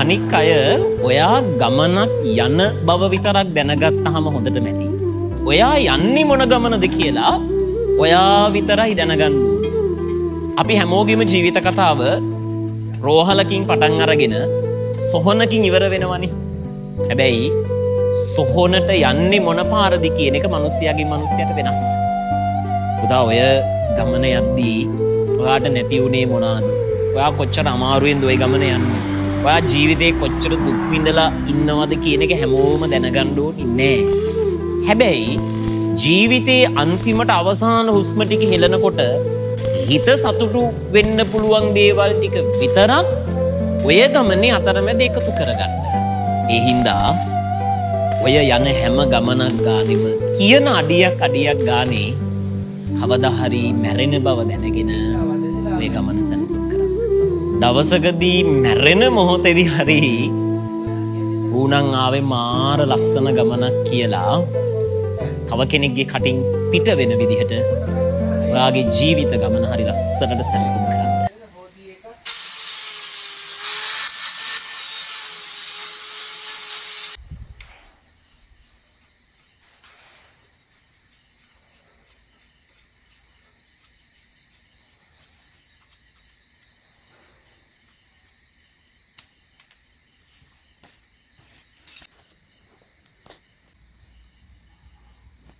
අනික් අය ඔයා ගමනක් යන බව විතරක් දැනගත්තාම හොඳට නැති. ඔයා යන්නේ මොන ගමනද කියලා ඔයා විතරයි දැනගන්න. අපි හැමෝගෙම ජීවිත කතාව රෝහලකින් පටන් අරගෙන සොහොනකින් ඉවර වෙනවනේ. හැබැයි සොහොනට යන්නේ මොන පාරද කියන එක මිනිස්යාගෙන් මිනිස්යාට වෙනස්. පුතා ඔය ගමන යද්දී ඔයාට නැති වුණේ මොනවාද? ඔයා කොච්චර අමාරුවෙන්ද ওই ගමන යන්නේ? ඔයා ජීවිතේ කොච්චර දුක් විඳලා ඉන්නවද කියන එක හැමෝම දැනගන්න ඕනේ නෑ. හැබැයි ජීවිතේ අන්තිමට අවසාන හුස්ම ටික හෙලනකොට හිත සතුටු වෙන්න පුළුවන් දේවල් ටික විතරක් ඔය ගමනේ අතරමැද එකතු කරගන්න. ඒ හින්දා ඔය යන හැම ගමනක් ගානෙම කියන අඩියක් ගානේ කවදා හරි මැරෙන බව දැනගෙන ඔය ගමන සැලසුම් කරන්න. දවසකදී මැරෙන මොහොතේදී හරි ඌණන් ආවේ මාර ලස්සන ගමනක් කියලා තව කෙනෙක්ගේ කටින් පිට වෙන විදිහට ඔයාගේ ජීවිත ගමන හරි ලස්සනට සැලසුම් කරන්න.